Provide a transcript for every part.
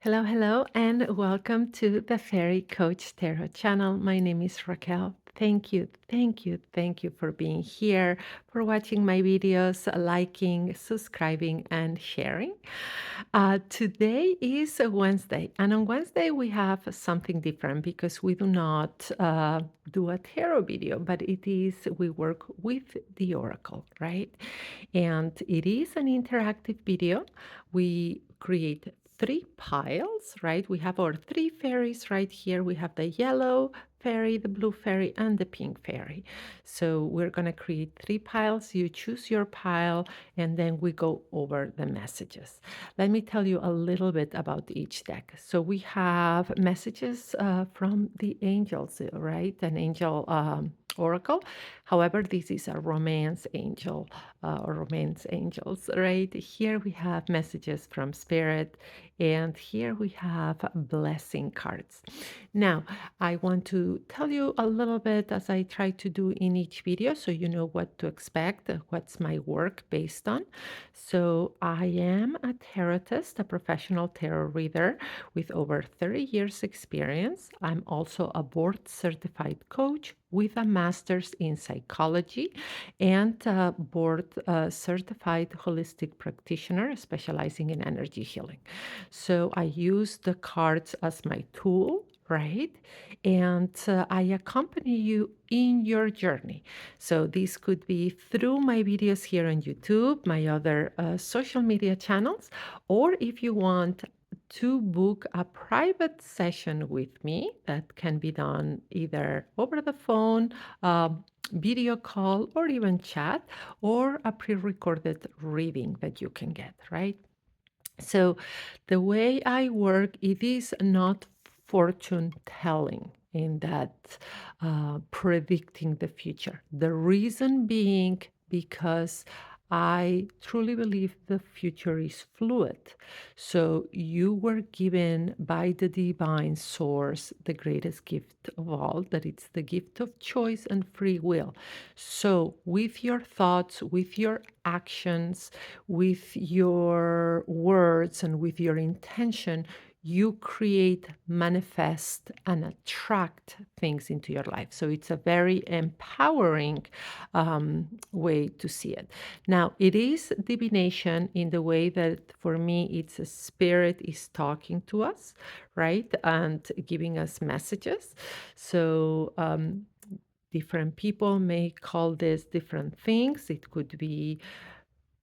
Hello, hello, and welcome to the Fairy Coach Tarot channel. My name is Raquel. Thank you for being here, for watching my videos, liking, subscribing, and sharing. Today is a Wednesday, and on Wednesday we have something different because we do not do a tarot video, but we work with the Oracle, right? And it is an interactive video. We create three piles, right? We have our three fairies right here. We have the yellow fairy, the blue fairy, and the pink fairy. So we're going to create three piles. You choose your pile, and then we go over the messages. Let me tell you a little bit about each deck. So we have messages from the angels, right? An angel oracle. However, this is a romance angel or romance angels, right? Here we have messages from spirit, and here we have blessing cards. Now, I want to tell you a little bit as I try to do in each video so you know what to expect, what's my work based on. So, I am a tarotist, a professional tarot reader with over 30 years experience. I'm also a board certified coach with a master's in psychology and a board certified holistic practitioner specializing in energy healing. So I use the cards as my tool, right? And I accompany you in your journey. So this could be through my videos here on YouTube, my other social media channels, or if you want to book a private session with me, that can be done either over the phone, video call, or even chat, or a pre recorded reading that you can get, right? So the way I work, it is not fortune telling in that predicting the future. The reason being because I truly believe the future is fluid. So you were given by the divine source the greatest gift of all, that it's the gift of choice and free will. So with your thoughts, with your actions, with your words and with your intention, you create, manifest, and attract things into your life. So it's a very empowering way to see it. Now, it is divination in the way that for me, it's a spirit is talking to us, right? And giving us messages. So, different people may call this different things. It could be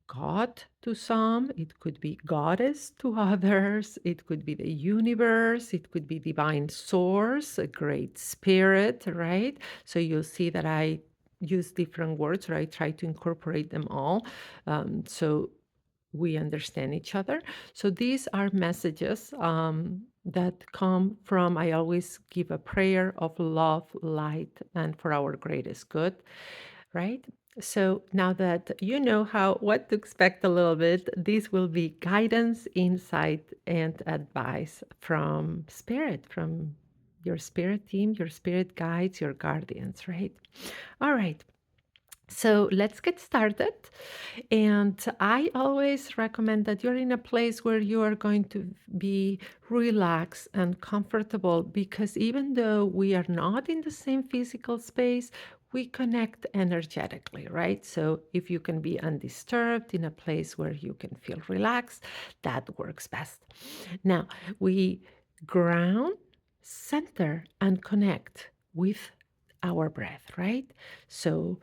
God to some, it could be goddess to others, it could be the universe, it could be divine source, a great spirit, right? So you'll see that I use different words, or I try to incorporate them all so we understand each other. So these are messages that come from, I always give a prayer of love, light, and for our greatest good, right? So now that you know what to expect a little bit, this will be guidance, insight, and advice from spirit, from your spirit team, your spirit guides, your guardians, right? All right. So let's get started. And I always recommend that you're in a place where you are going to be relaxed and comfortable because even though we are not in the same physical space, we connect energetically, right? So if you can be undisturbed in a place where you can feel relaxed, that works best. Now, we ground, center, and connect with our breath, right? So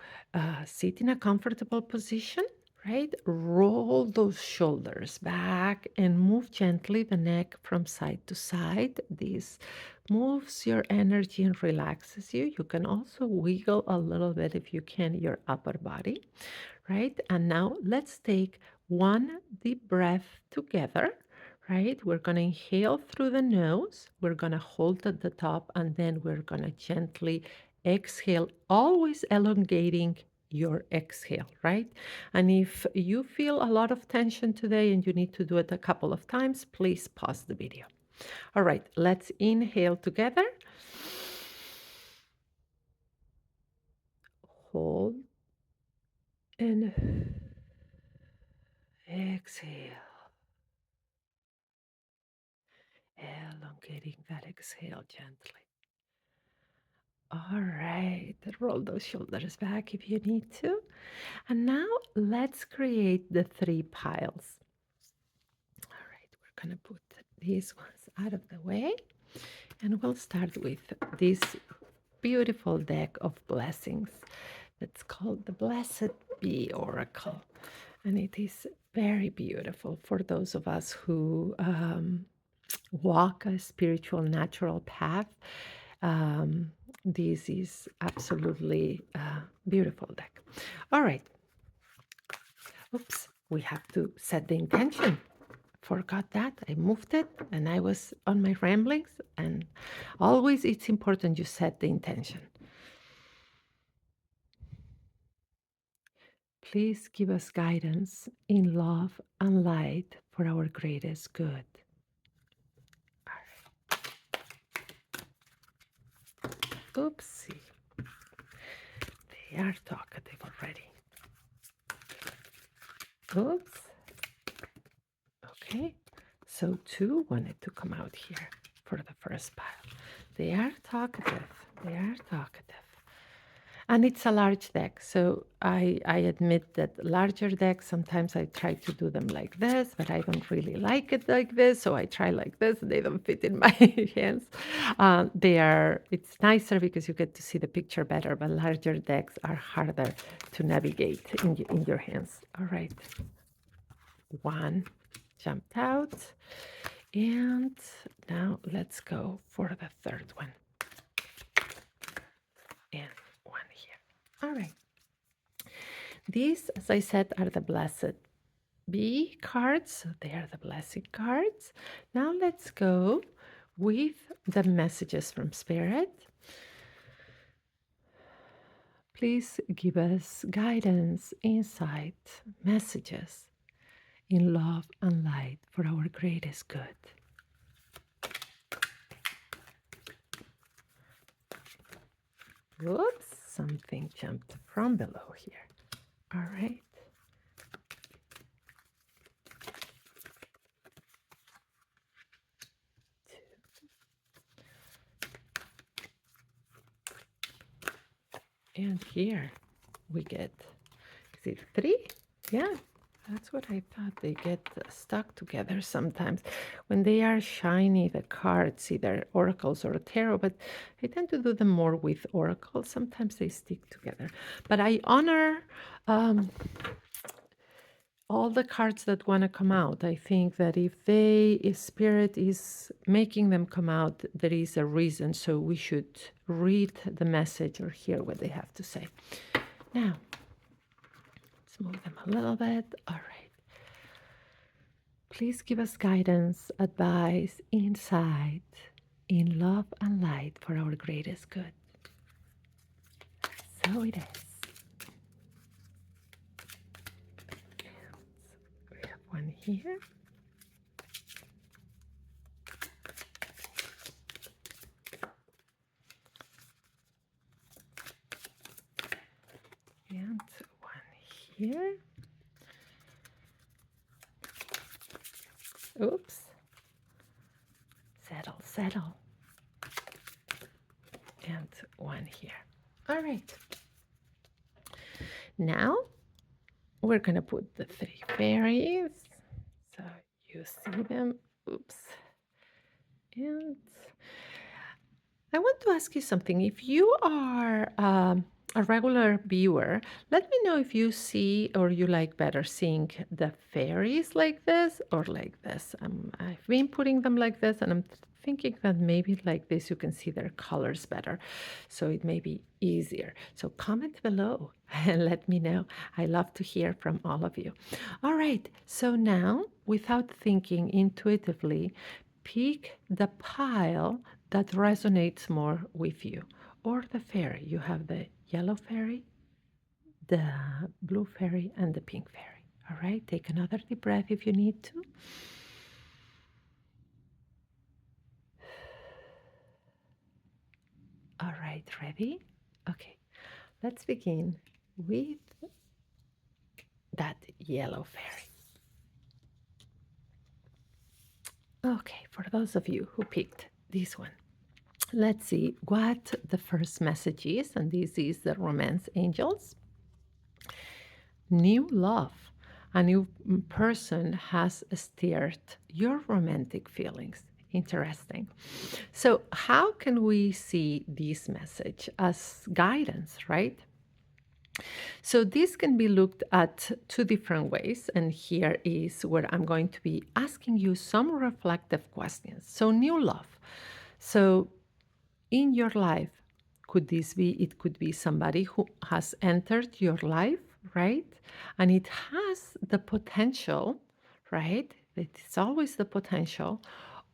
sit in a comfortable position, right? Roll those shoulders back and move gently the neck from side to side. This moves your energy and relaxes you. You can also wiggle a little bit if you can, your upper body, right? And now let's take one deep breath together. Right? We're going to inhale through the nose. We're going to hold at the top and then we're going to gently exhale, always elongating your exhale, right? And if you feel a lot of tension today and you need to do it a couple of times, please pause the video. All right, let's inhale together. Hold and exhale. getting that exhale gently. All right, roll those shoulders back if you need to. And now let's create the three piles. All right, we're gonna put these ones out of the way, and we'll start with this beautiful deck of blessings that's called the Blessed Bee Oracle. And it is very beautiful for those of us who walk a spiritual, natural path. This is absolutely a beautiful deck. All right. Oops, we have to set the intention. Forgot that. I moved it and I was on my ramblings. And always it's important you set the intention. Please give us guidance in love and light for our greatest good. Oopsie. They are talkative already. Oops. Okay. So two wanted to come out here for the first pile. They are talkative. They are talkative. And it's a large deck, so I admit that larger decks, sometimes I try to do them like this, but I don't really like it like this, so I try like this, and they don't fit in my hands. It's nicer because you get to see the picture better, but larger decks are harder to navigate in your hands. All right, one jumped out, and now let's go for the third one. And one here. All right. These, as I said, are the Blessed Bee cards. So they are the blessing cards. Now let's go with the messages from Spirit. Please give us guidance, insight, messages in love and light for our greatest good. Whoops, something jumped from below here. All right. And here we get, is it three? Yeah, that's what I thought. They get stuck together sometimes. When they are shiny, the cards, either oracles or tarot, but I tend to do them more with oracles. Sometimes they stick together. But I honor all the cards that want to come out. I think that if Spirit is making them come out, there is a reason. So we should read the message or hear what they have to say. Now, let's move them a little bit. All right. Please give us guidance, advice, insight in love and light for our greatest good. So it is. We have one here. And one here. Oops. Settle, settle. And one here. All right. Now we're going to put the three fairies. So you see them. Oops. And I want to ask you something. If you are a regular viewer, let me know if you see or you like better seeing the fairies like this or like this. I've been putting them like this, and I'm thinking that maybe like this you can see their colors better, so it may be easier. So comment below and let me know. I love to hear from all of you. All right, so now without thinking intuitively, pick the pile that resonates more with you, or the fairy. You have the yellow fairy, the blue fairy, and the pink fairy. All right, take another deep breath if you need to. All right, ready? Okay, let's begin with that yellow fairy. Okay, for those of you who picked this one. Let's see what the first message is, and this is the romance angels. New love. A new person has stirred your romantic feelings. Interesting. So, how can we see this message as guidance, right? So, this can be looked at two different ways. And here is where I'm going to be asking you some reflective questions. So, new love. So, in your life, could this be? It could be somebody who has entered your life, right? And it has the potential, right? It's always the potential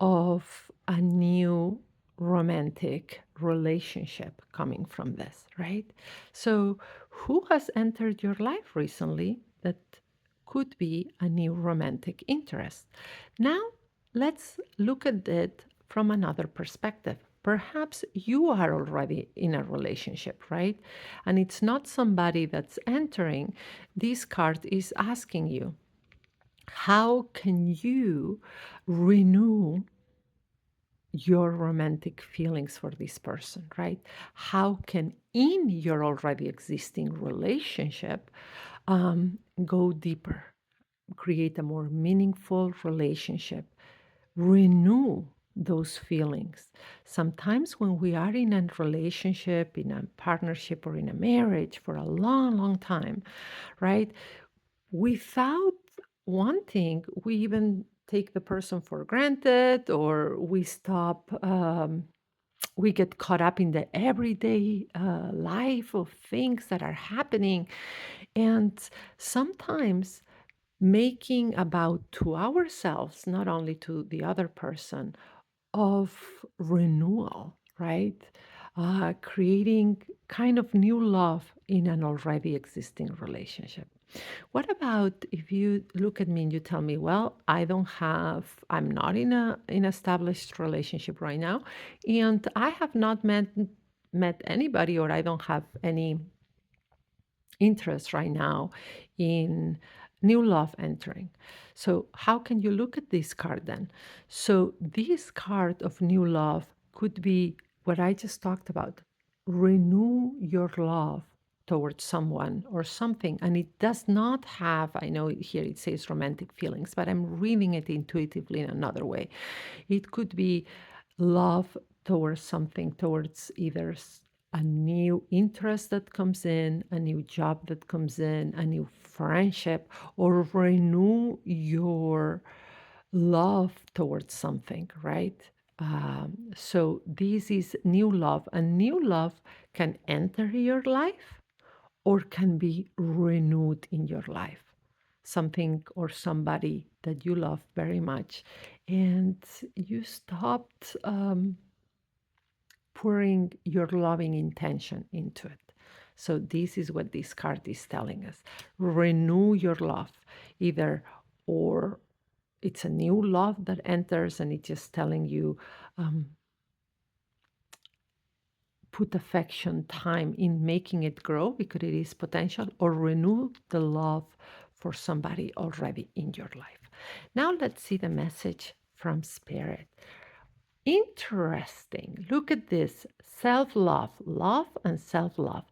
of a new romantic relationship coming from this, right? So, who has entered your life recently that could be a new romantic interest? Now, let's look at it from another perspective. Perhaps you are already in a relationship, right? And it's not somebody that's entering. This card is asking you, how can you renew your romantic feelings for this person, right? How can, in your already existing relationship, go deeper, create a more meaningful relationship, renew those feelings. Sometimes when we are in a relationship, in a partnership, or in a marriage for a long, long time, right? Without wanting, we even take the person for granted, or we stop. We get caught up in the everyday life of things that are happening. And sometimes making about to ourselves, not only to the other person, of renewal, right? Creating kind of new love in an already existing relationship. What about if you look at me and you tell me, well, I'm not in an established relationship right now, and I have not met anybody, or I don't have any interest right now in new love entering. So, how can you look at this card then? So, this card of new love could be what I just talked about. Renew your love towards someone or something. And it does not have, I know here it says romantic feelings, but I'm reading it intuitively in another way. It could be love towards something, towards either a new interest that comes in, a new job that comes in, a new friendship, or renew your love towards something, right? So this is new love, and new love can enter your life or can be renewed in your life. Something or somebody that you love very much, and you stopped pouring your loving intention into it. So, this is what this card is telling us. Renew your love, either or it's a new love that enters and it's just telling you, um, put affection, time in making it grow because it is potential, or renew the love for somebody already in your life. Now, let's see the message from Spirit. Interesting. Look at this self love, love and self love.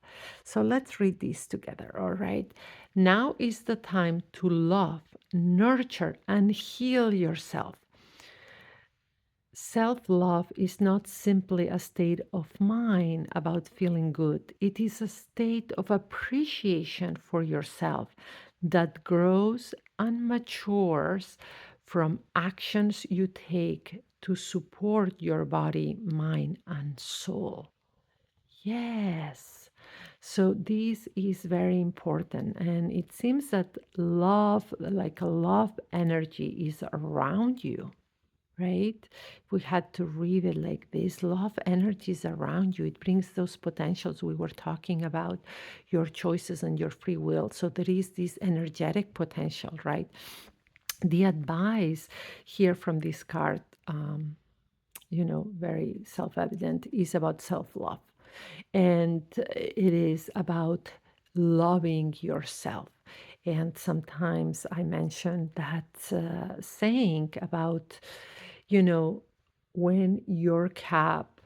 So let's read these together, all right? Now is the time to love, nurture, and heal yourself. Self love is not simply a state of mind about feeling good, it is a state of appreciation for yourself that grows and matures from actions you take to support your body, mind, and soul. Yes. So this is very important. And it seems that love, like a love energy, is around you, right? If we had to read it like this, love energies around you. It brings those potentials we were talking about, your choices and your free will. So there is this energetic potential, right? The advice here from this card, very self-evident, is about self-love. And it is about loving yourself. And sometimes I mentioned that saying about, you know, when your cup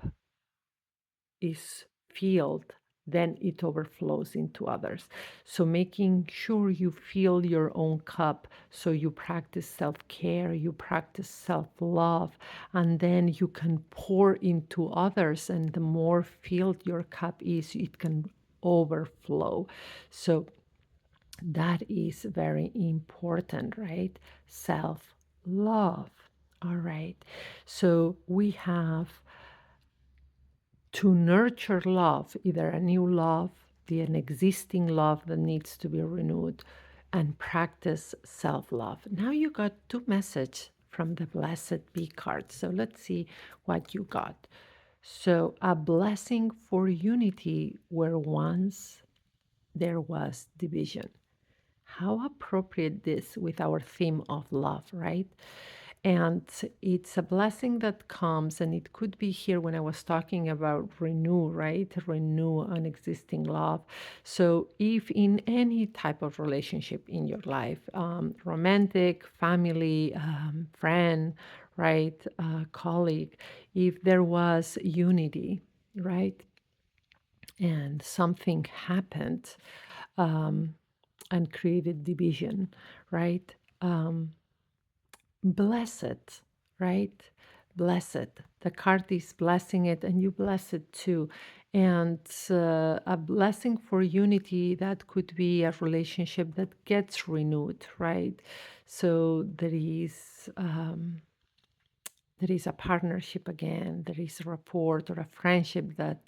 is filled, then it overflows into others. So making sure you fill your own cup, so you practice self-care, you practice self-love, and then you can pour into others. And the more filled your cup is, it can overflow. So that is very important, right? Self-love. All right. So we have to nurture love, either a new love, an existing love that needs to be renewed, and practice self love. Now you got two messages from the Blessed Be card. So let's see what you got. So, a blessing for unity where once there was division. How appropriate this with our theme of love, right? And it's a blessing that comes, and it could be here when I was talking about renew, right? Renew an existing love. So, if in any type of relationship in your life, romantic, family, friend, right, colleague, if there was unity, right, and something happened, um, and created division, right? Um, Blessed, right? Blessed. The card is blessing it, and you bless it too. And a blessing for unity, that could be a relationship that gets renewed, right? So there is a partnership again. There is a rapport or a friendship that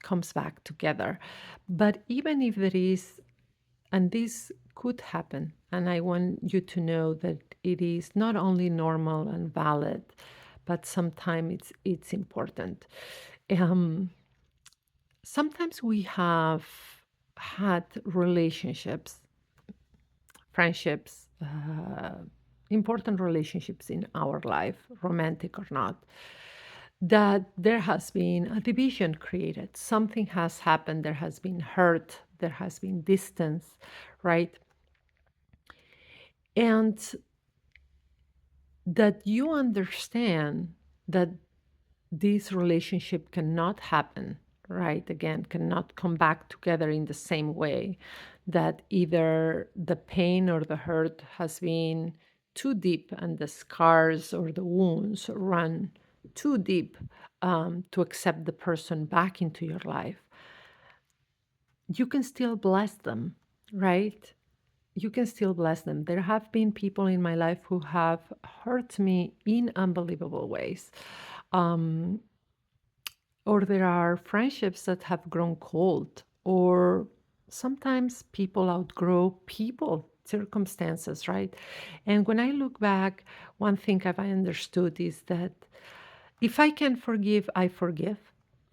comes back together. But even if there is, and this could happen, and I want you to know that it is not only normal and valid, but sometimes it's important. Um, Sometimes we have had relationships, friendships, important relationships in our life, romantic or not, that there has been a division created. Something has happened, there has been hurt, there has been distance, right? And that you understand that this relationship cannot happen, right? Again, cannot come back together in the same way, that either the pain or the hurt has been too deep and the scars or the wounds run too deep, to accept the person back into your life. You can still bless them, right? You can still bless them. There have been people in my life who have hurt me in unbelievable ways. Um, or there are friendships that have grown cold, or sometimes people outgrow people, circumstances, right? And when I look back, one thing I've understood is that if I can forgive, I forgive.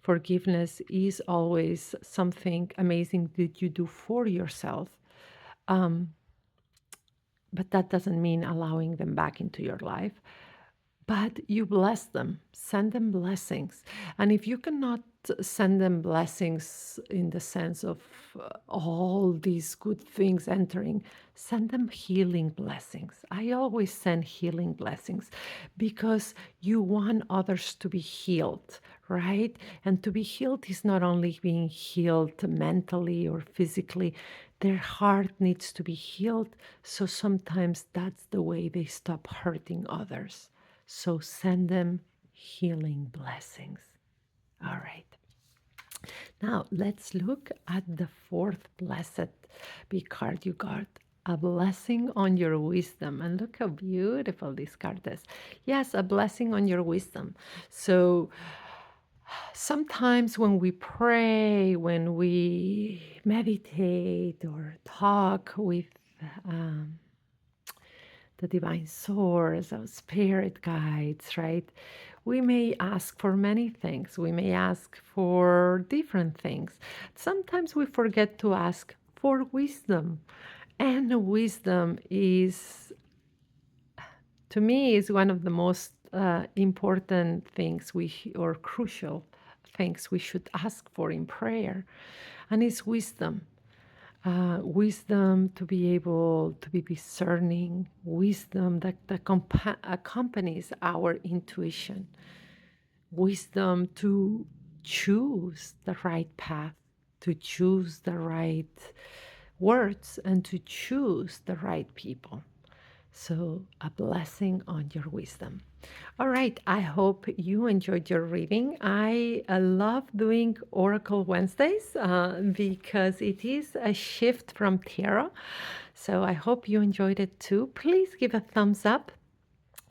Forgiveness is always something amazing that you do for yourself. Um, but that doesn't mean allowing them back into your life. But you bless them, send them blessings. And if you cannot send them blessings in the sense of all these good things entering, send them healing blessings. I always send healing blessings because you want others to be healed, right? And to be healed is not only being healed mentally or physically, their heart needs to be healed. So sometimes that's the way they stop hurting others. So send them healing blessings. All right. Now let's look at the fourth blessed be card you got. A blessing on your wisdom. And look how beautiful this card is. Yes, a blessing on your wisdom. So sometimes when we pray, when we meditate or talk with um, the divine source, our spirit guides, right? We may ask for many things. We may ask for different things. Sometimes we forget to ask for wisdom. And wisdom is, to me, is one of the most important things or crucial things we should ask for in prayer. And it's wisdom. wisdom to be able to be discerning, wisdom that accompanies our intuition, wisdom to choose the right path, to choose the right words, and to choose the right people. So, a blessing on your wisdom. All right, I hope you enjoyed your reading. I love doing Oracle Wednesdays because it is a shift from tarot. So, I hope you enjoyed it too. Please give a thumbs up,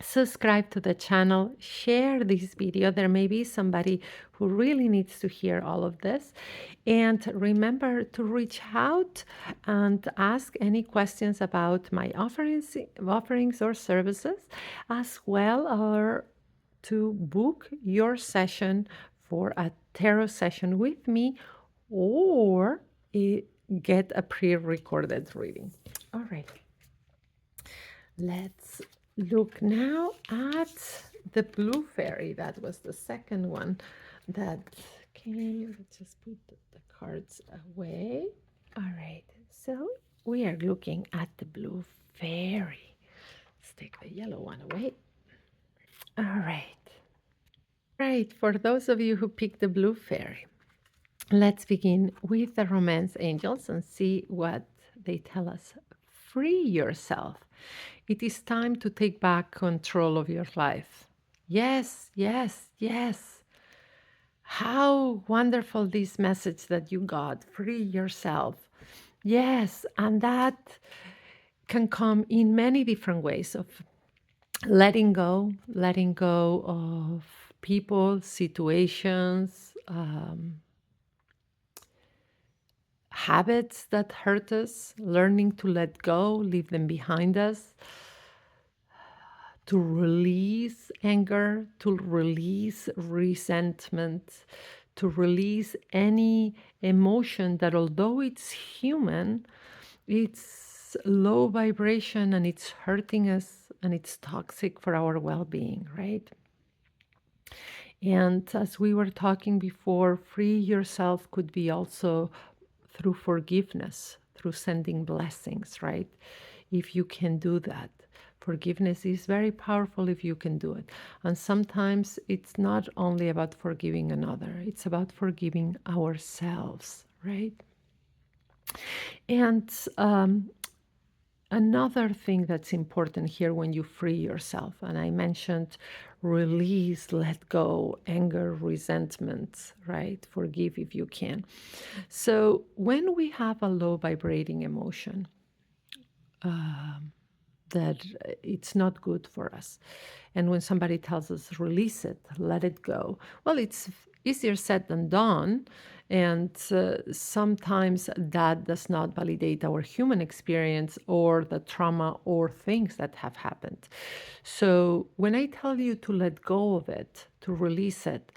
subscribe to the channel, share this video. There may be somebody who really needs to hear all of this. And remember to reach out and ask any questions about my offerings or services, as well, or to book your session for a tarot session with me, or get a pre-recorded reading. All right. Let's look now at the blue fairy. That was the second one that came. Let's just put the cards away. All right, so we are looking at the blue fairy. Let's take the yellow one away. All right. Right, for those of you who picked the blue fairy, let's begin with the romance angels and see what they tell us. Free yourself. It is time to take back control of your life. Yes, yes, yes. How wonderful this message that you got. Free yourself. Yes, and that can come in many different ways of letting go of people, situations, habits that hurt us, learning to let go, leave them behind us, to release anger, to release resentment, to release any emotion that, although it's human, it's low vibration and it's hurting us and it's toxic for our well-being, right? And as we were talking before, free yourself could be also through forgiveness, through sending blessings, right? If you can do that. Forgiveness is very powerful if you can do it. And sometimes it's not only about forgiving another, it's about forgiving ourselves, right? And another thing that's important here when you free yourself, and I mentioned release, let go, anger, resentment, right? Forgive if you can. So when we have a low vibrating emotion, that it's not good for us. And when somebody tells us, release it, let it go, well, it's easier said than done. And sometimes that does not validate our human experience or the trauma or things that have happened. So when I tell you to let go of it, to release it,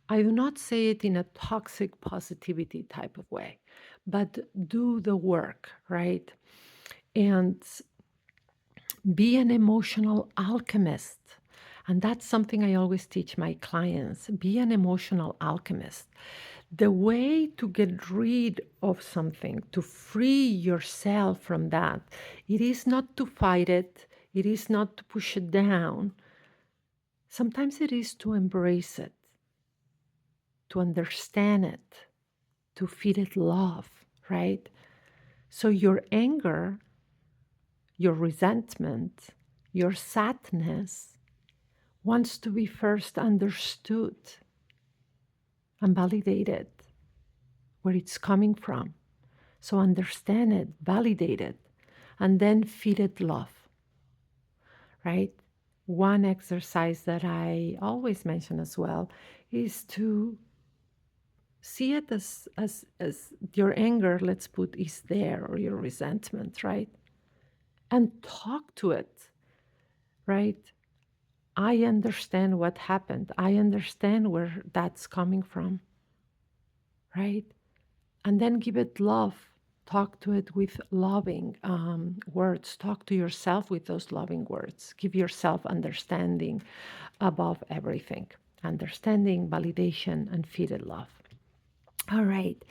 I do not say it in a toxic positivity type of way, but do the work, right? And be an emotional alchemist. And that's something I always teach my clients. Be an emotional alchemist. The way to get rid of something, to free yourself from that, it is not to fight it, it is not to push it down. Sometimes it is to embrace it, to understand it, to feed it love, right? So your anger, your resentment, your sadness wants to be first understood and validated where it's coming from. So understand it, validate it, and then feed it love, right? One exercise that I always mention as well is to see it as your anger, let's put, is there, or your resentment, right? And talk to it, right? I understand what happened. I understand where that's coming from, right? And then give it love. Talk to it with loving words. Talk to yourself with those loving words. Give yourself understanding above everything. Understanding, validation, and feed it love. All right.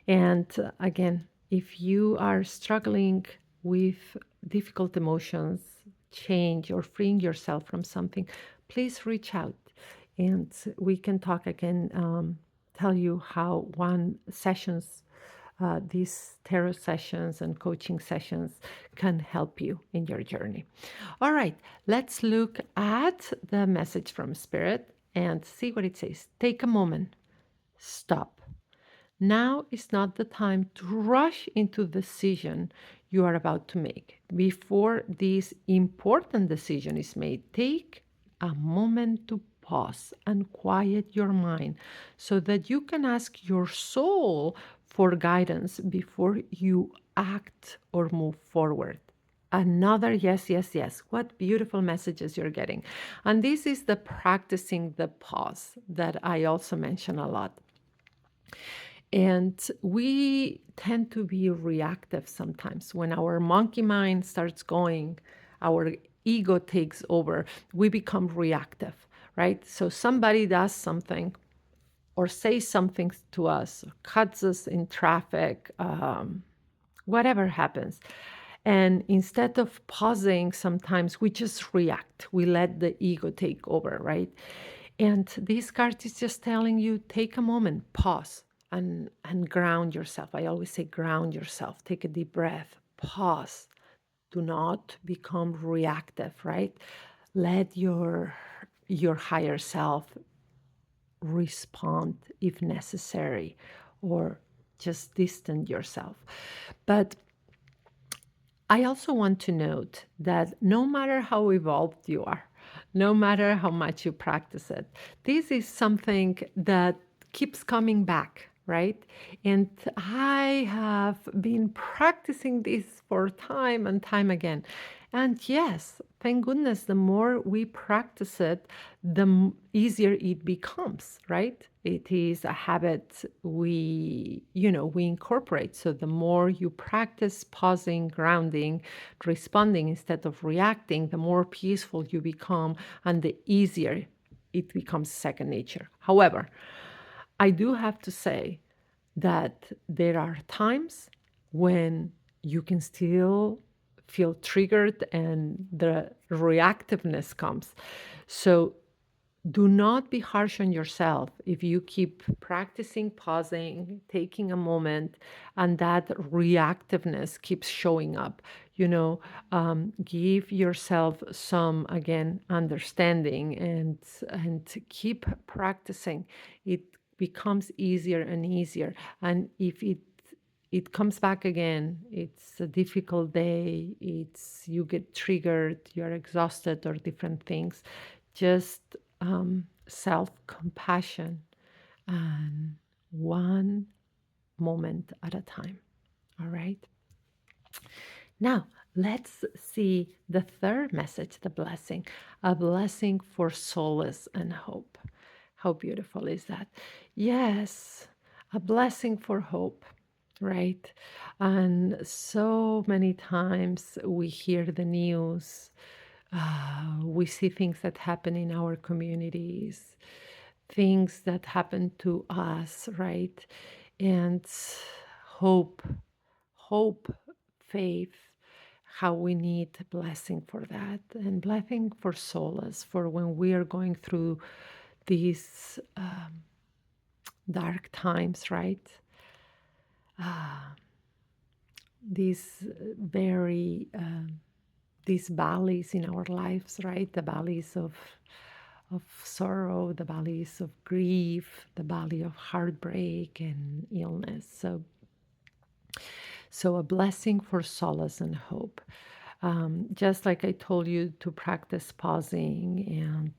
And again, If you are struggling with difficult emotions, change, or freeing yourself from something, please reach out and we can talk. I can tell you how these tarot sessions and coaching sessions can help you in your journey. All right, let's look at the message from Spirit and see what it says. Take a moment, stop. Now is not the time to rush into the decision you are about to make. Before this important decision is made, take a moment to pause and quiet your mind so that you can ask your soul for guidance before you act or move forward. Another yes, yes, yes. What beautiful messages you're getting. And this is the practicing the pause that I also mention a lot. And we tend to be reactive sometimes. When our monkey mind starts going, our ego takes over, we become reactive, right? So somebody does something or says something to us, cuts us in traffic, whatever happens. And instead of pausing, sometimes we just react. We let the ego take over, right? And this card is just telling you take a moment, pause, and ground yourself. I always say ground yourself. Take a deep breath, pause. Do not become reactive, right? Let your higher self respond if necessary, or just distance yourself. But I also want to note that no matter how evolved you are, no matter how much you practice it, this is something that keeps coming back, right? And I have been practicing this for time and time again. And yes, thank goodness, the more we practice it, the easier it becomes, right? It is a habit we incorporate. So the more you practice pausing, grounding, responding instead of reacting, the more peaceful you become and the easier it becomes second nature. However, I do have to say that there are times when you can still feel triggered and the reactiveness comes. So do not be harsh on yourself if you keep practicing pausing, taking a moment, and that reactiveness keeps showing up. Give yourself some, again, understanding and keep practicing. It becomes easier and easier. And if it comes back again, it's a difficult day, you get triggered, you're exhausted, or different things, just self-compassion and one moment at a time. All right. Now, let's see the third message, the blessing, a blessing for solace and hope. How beautiful is that? Yes, a blessing for hope, right? And so many times we hear the news, we see things that happen in our communities, things that happen to us, right? And hope, hope, faith, how we need blessing for that, and blessing for solace, for when we are going through these dark times, right? These very these valleys in our lives, right? The valleys of sorrow, the valleys of grief, the valley of heartbreak and illness. So a blessing for solace and hope. Just like I told you to practice pausing and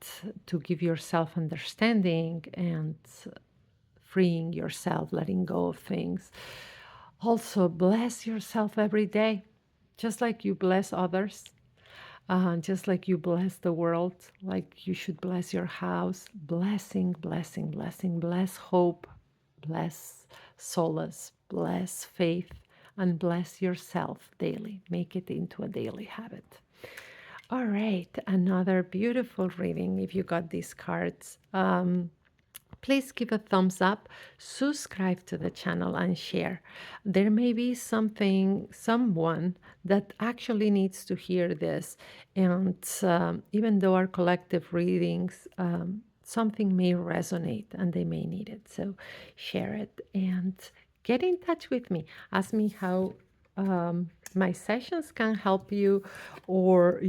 to give yourself understanding and freeing yourself, letting go of things. Also, bless yourself every day, just like you bless others, just like you bless the world, like you should bless your house. Blessing, blessing, blessing, bless hope, bless solace, bless faith, and bless yourself daily. Make it into a daily habit. All right, another beautiful reading if you got these cards. Please give a thumbs up, subscribe to the channel, and share. There may be someone that actually needs to hear this. And even though our collective readings, something may resonate and they may need it. So share it and get in touch with me. Ask me how my sessions can help you, or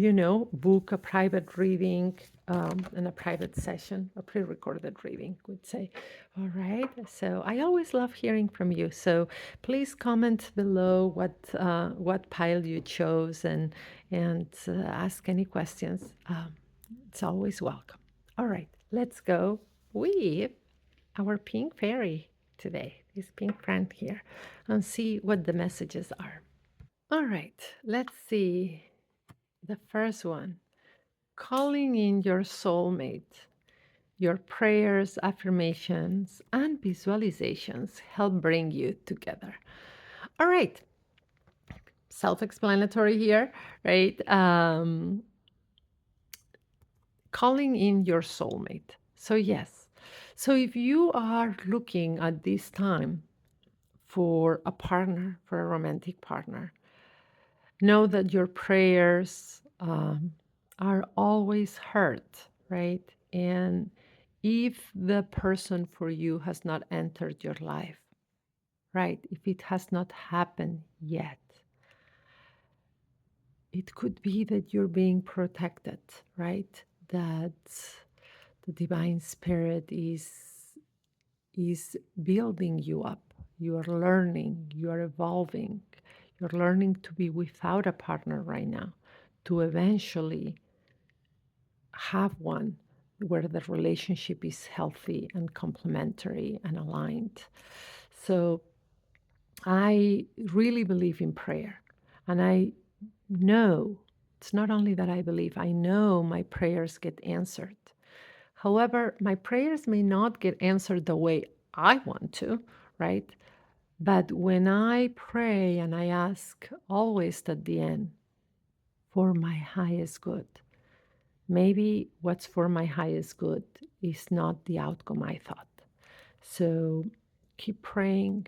book a private reading, and a private session, a pre-recorded reading, would say. All right, so I always love hearing from you, so please comment below what pile you chose, and ask any questions. It's always welcome. All right, let's go with our pink fairy today, this pink friend here, and see what the messages are. All right, let's see the first one. Calling in your soulmate. Your prayers, affirmations, and visualizations help bring you together. All right, self explanatory here, right? Calling in your soulmate. So, yes. So, if you are looking at this time for a partner, for a romantic partner, know that your prayers are always heard, right? And if the person for you has not entered your life, right? If it has not happened yet, it could be that you're being protected, right? That the divine spirit is building you up. You are learning, you are evolving, you're learning to be without a partner right now, to eventually have one where the relationship is healthy and complementary and aligned. So I really believe in prayer. And I know, it's not only that I believe, I know my prayers get answered. However, my prayers may not get answered the way I want to, right? But when I pray and I ask always at the end for my highest good, maybe what's for my highest good is not the outcome I thought. So keep praying,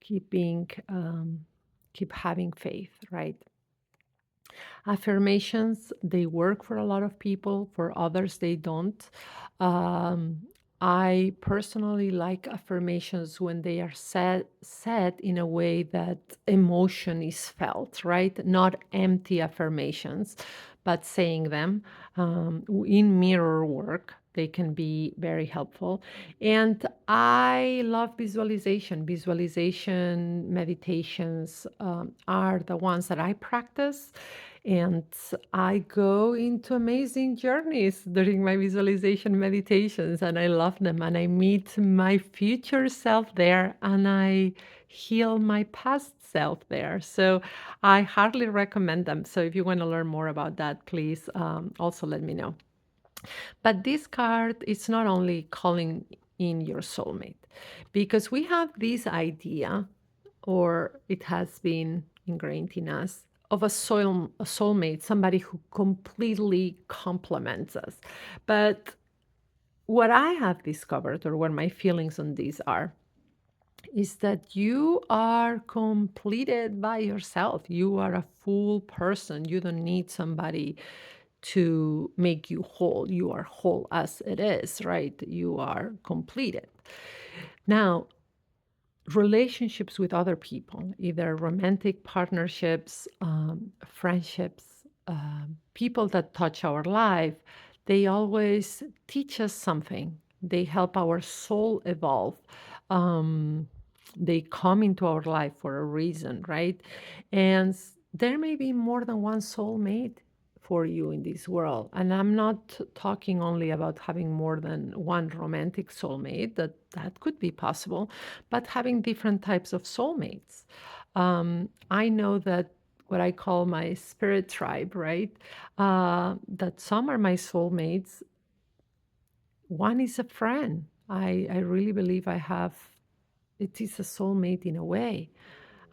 keep being, keep having faith, right? Affirmations, they work for a lot of people, for others, they don't. Um, I personally like affirmations when they are said in a way that emotion is felt, right? Not empty affirmations, but saying them in mirror work. They can be very helpful. And I love visualization. Visualization meditations are the ones that I practice. And I go into amazing journeys during my visualization meditations, and I love them. And I meet my future self there, and I heal my past self there. So I hardly recommend them. So if you want to learn more about that, please also let me know. But this card is not only calling in your soulmate, because we have this idea, or it has been ingrained in us, of a soulmate, somebody who completely complements us. But what I have discovered, or what my feelings on these are, is that you are completed by yourself. You are a full person. You don't need somebody to make you whole. You are whole as it is, right? You are completed. Now, relationships with other people, either romantic partnerships, friendships, people that touch our life, they always teach us something. They help our soul evolve. Um, they come into our life for a reason, right? And there may be more than one soulmate for you in this world. And I'm not talking only about having more than one romantic soulmate, that could be possible, but having different types of soulmates. I know that what I call my spirit tribe, right? That some are my soulmates. One is a friend. I really believe it is a soulmate in a way.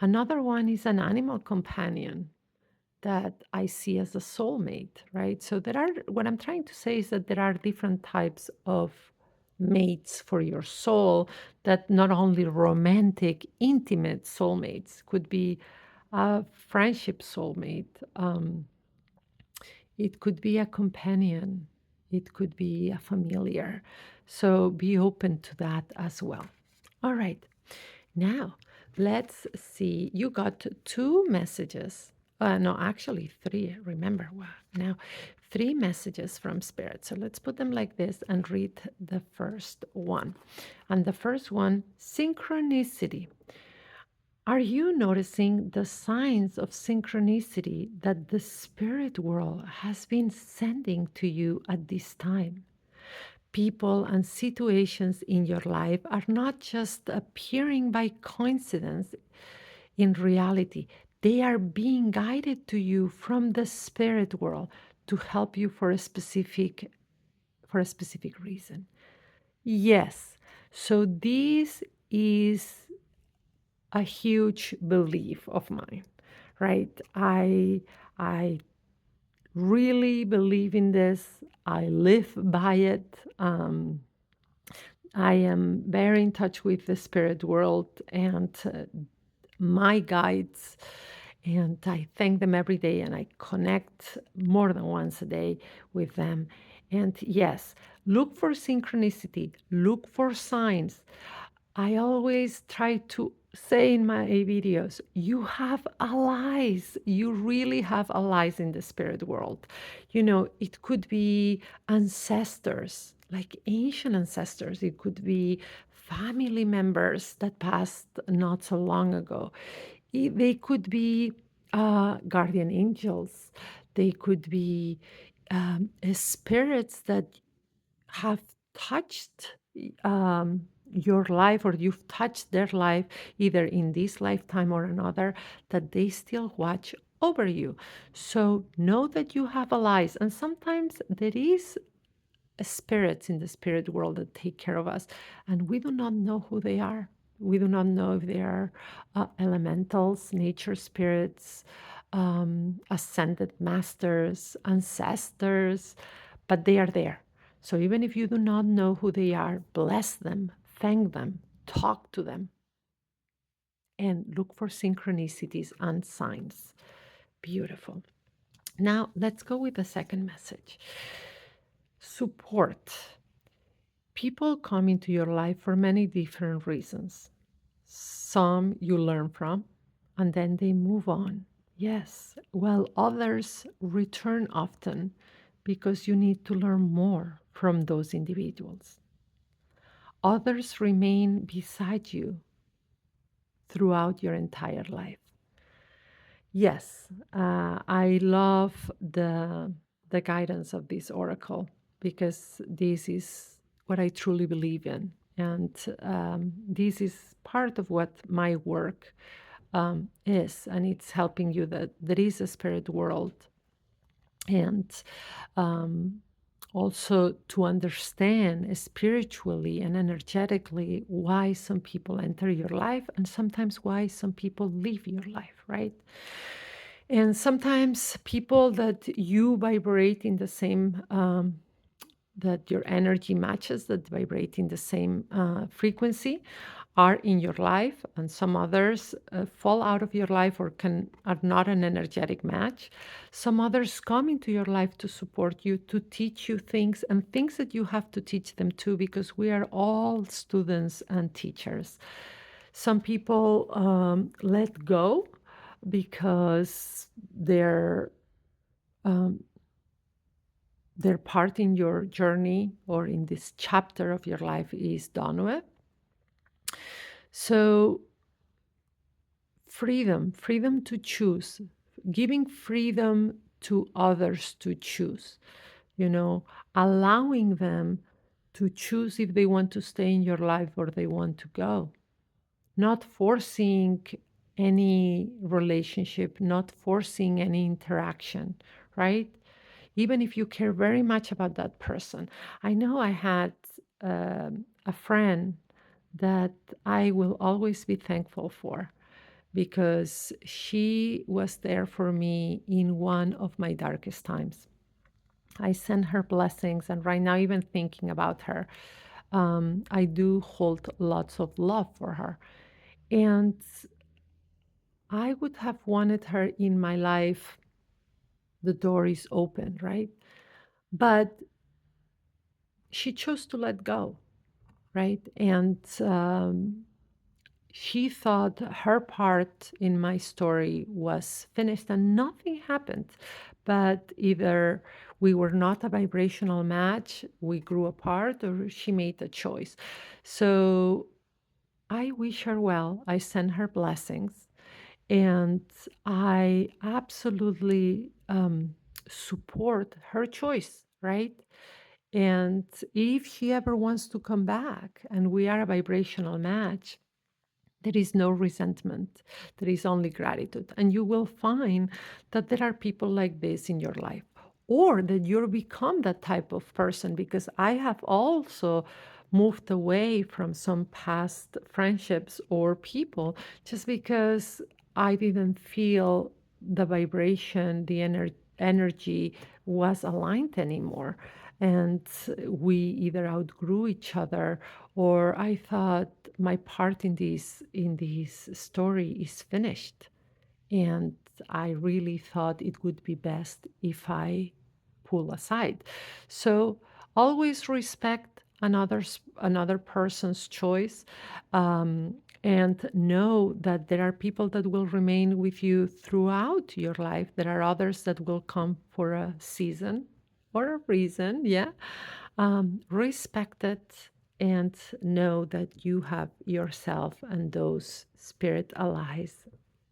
Another one is an animal companion that I see as a soulmate, right? So what I'm trying to say is that there are different types of mates for your soul, that not only romantic, intimate soulmates, could be a friendship soulmate. It could be a companion. It could be a familiar. So be open to that as well. All right. Now, let's see. You got two messages. No, actually, three. Remember, wow. Now, three messages from Spirit. So let's put them like this and read the first one. And the first one, synchronicity. Are you noticing the signs of synchronicity that the spirit world has been sending to you at this time? People and situations in your life are not just appearing by coincidence in reality, they are being guided to you from the spirit world to help you for a specific reason. Yes. So this is a huge belief of mine, right? I really believe in this. I live by it. I am very in touch with the spirit world and my guides, and I thank them every day, and I connect more than once a day with them. And yes, look for synchronicity, look for signs. I always try to say in my videos, you have allies. You really have allies in the spirit world. It could be ancestors, like ancient ancestors. It could be family members that passed not so long ago. They could be guardian angels. They could be spirits that have touched your life, or you've touched their life either in this lifetime or another, that they still watch over you. So know that you have allies, and sometimes there is spirits in the spirit world that take care of us, and we do not know who they are. We do not know if they are elementals, nature spirits, ascended masters, ancestors, but they are there. So even if you do not know who they are, bless them, thank them, talk to them, and look for synchronicities and signs. Beautiful. Now, let's go with the second message. Support. People come into your life for many different reasons. Some you learn from, and then they move on. Yes, while others return often because you need to learn more from those individuals. Others remain beside you throughout your entire life. Yes, I love the guidance of this oracle because this is what I truly believe in, and this is part of what my work is, and it's helping you that there is a spirit world, and um, also to understand spiritually and energetically why some people enter your life and sometimes why some people leave your life, right? And sometimes people that you vibrate in the same, that your energy matches, that vibrate in the same frequency, are in your life, and some others fall out of your life or are not an energetic match. Some others come into your life to support you, to teach you things, and things that you have to teach them too, because we are all students and teachers. Some people let go because um, their part in your journey or in this chapter of your life is done with. So freedom to choose, giving freedom to others to choose, you know, allowing them to choose if they want to stay in your life or they want to go, not forcing any relationship, not forcing any interaction, right? Even if you care very much about that person. I know I had a friend that I will always be thankful for because she was there for me in one of my darkest times. I send her blessings, and right now, even thinking about her, I do hold lots of love for her. And I would have wanted her in my life. The door is open, right? But she chose to let go, right? And she thought her part in my story was finished and nothing happened. But either we were not a vibrational match, we grew apart, or she made a choice. So I wish her well. I send her blessings. And I absolutely support her choice, right? And if she ever wants to come back and we are a vibrational match, there is no resentment. There is only gratitude. And you will find that there are people like this in your life, or that you'll become that type of person. Because I have also moved away from some past friendships or people just because I didn't feel the vibration, the energy was aligned anymore. And we either outgrew each other, or I thought my part in this story is finished. And I really thought it would be best if I pull aside. So always respect another person's choice, and know that there are people that will remain with you throughout your life. There are others that will come for a season or a reason. Yeah. Respect it and know that you have yourself and those spirit allies,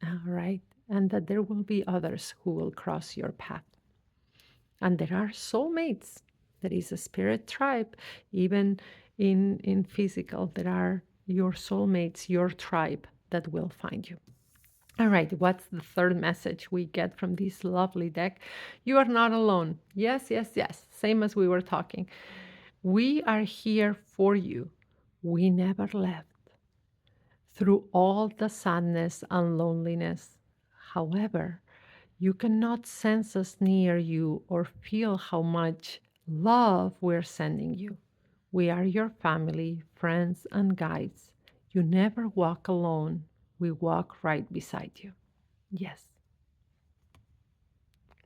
all right? And that there will be others who will cross your path. And there are soulmates. There is a spirit tribe. Even in physical, there are your soulmates, your tribe that will find you. All right, what's the third message we get from this lovely deck? You are not alone. Yes, yes, yes. Same as we were talking. We are here for you. We never left through all the sadness and loneliness. However, you cannot sense us near you or feel how much love we're sending you. We are your family, friends, and guides. You never walk alone. We walk right beside you. Yes,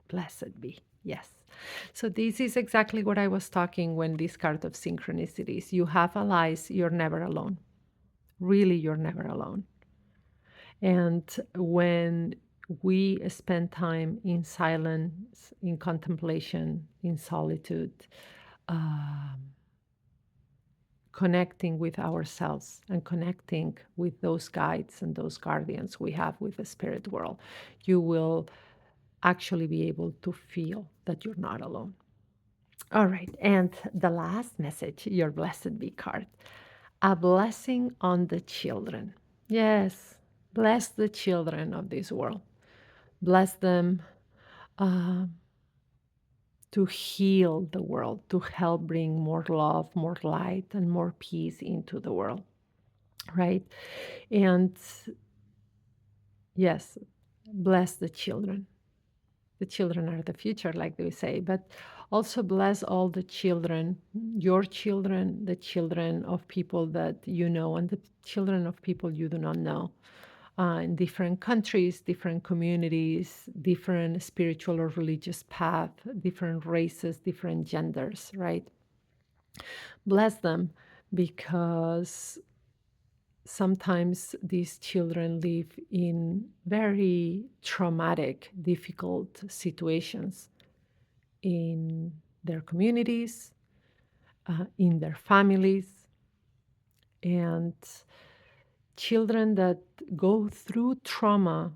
blessed be. Yes. So this is exactly what I was talking when this card of synchronicities. You have allies, you're never alone. Really, you're never alone. And when we spend time in silence, in contemplation, in solitude, um, connecting with ourselves and connecting with those guides and those guardians we have with the spirit world, you will actually be able to feel that you're not alone. All right. And the last message, your blessed be card, a blessing on the children. Yes, bless the children of this world. Bless them uh, to heal the world, to help bring more love, more light, and more peace into the world, right? And yes, bless the children. The children are the future, like they say, but also bless all the children, your children, the children of people that you know, and the children of people you do not know, in different countries, different communities, different spiritual or religious path, different races, different genders, right? Bless them, because sometimes these children live in very traumatic, difficult situations in their communities, in their families, and children that go through trauma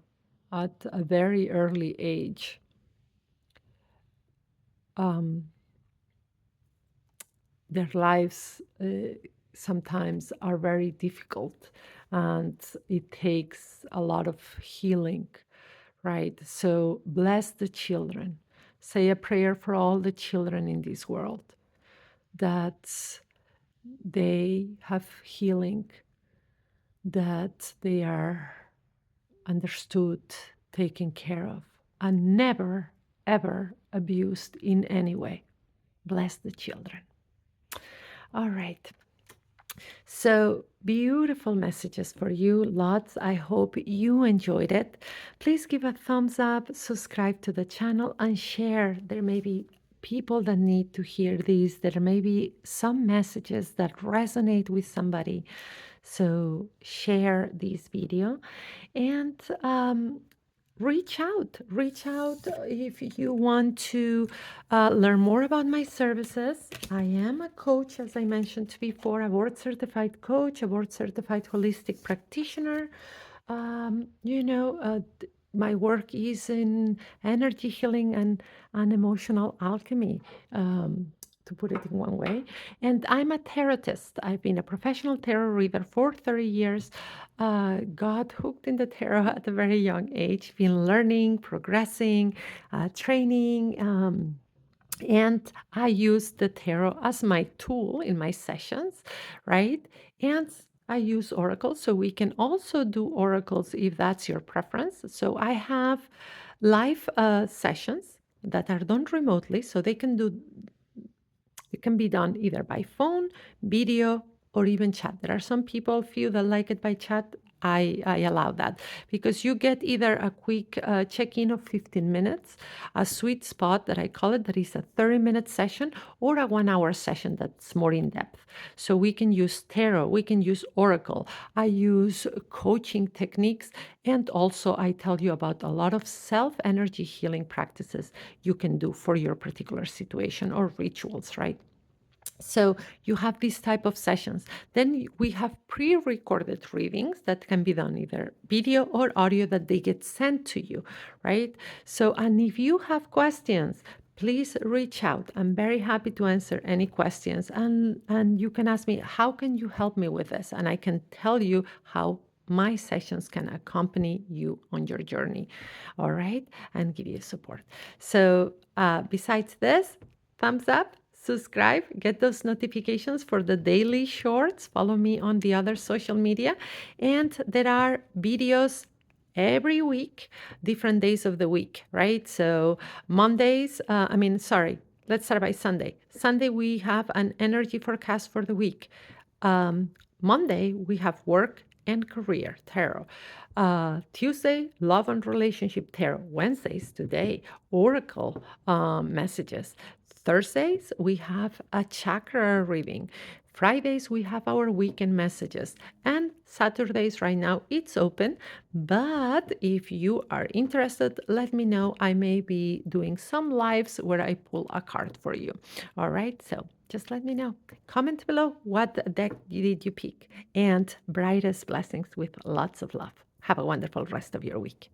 at a very early age. Um, their lives sometimes are very difficult, and it takes a lot of healing, right? So bless the children. Say a prayer for all the children in this world, that they have healing, that they are understood, taken care of, and never, ever abused in any way. Bless the children. All right. So beautiful messages for you, lots. I hope you enjoyed it. Please give a thumbs up, subscribe to the channel, and share. There may be people that need to hear this. There may be some messages that resonate with somebody. So share this video and reach out if you want to learn more about my services. I am a coach, as I mentioned before, a board certified coach, a board certified holistic practitioner. My work is in energy healing and emotional alchemy, to put it in one way. And I'm a tarotist. I've been a professional tarot reader for 30 years. Got hooked in the tarot at a very young age, been learning, progressing, training. And I use the tarot as my tool in my sessions, right? And I use oracles, so we can also do oracles if that's your preference. So I have live sessions that are done remotely, so it can be done either by phone, video, or even chat. There are some people, few that like it by chat. I allow that because you get either a quick check-in of 15 minutes, a sweet spot that I call it, that is a 30-minute session, or a 1 hour session that's more in depth. So we can use tarot, we can use oracle. I use coaching techniques, and also I tell you about a lot of self-energy healing practices you can do for your particular situation, or rituals, right? So you have these type of sessions. Then we have pre-recorded readings that can be done either video or audio, that they get sent to you, right? So, and if you have questions, please reach out. I'm very happy to answer any questions. And you can ask me, how can you help me with this? And I can tell you how my sessions can accompany you on your journey, all right, and give you support. So besides this, thumbs up, subscribe, get those notifications for the daily shorts. Follow me on the other social media. And there are videos every week, different days of the week, right? So Mondays, let's start by Sunday. Sunday, we have an energy forecast for the week. Um, Monday, we have work and career tarot. Tuesday, love and relationship tarot. Wednesdays, today, oracle messages. Thursdays, we have a chakra reading. Fridays, we have our weekend messages. And Saturdays, right now, it's open. But if you are interested, let me know. I may be doing some lives where I pull a card for you. All right, so just let me know. Comment below what deck did you pick. And brightest blessings with lots of love. Have a wonderful rest of your week.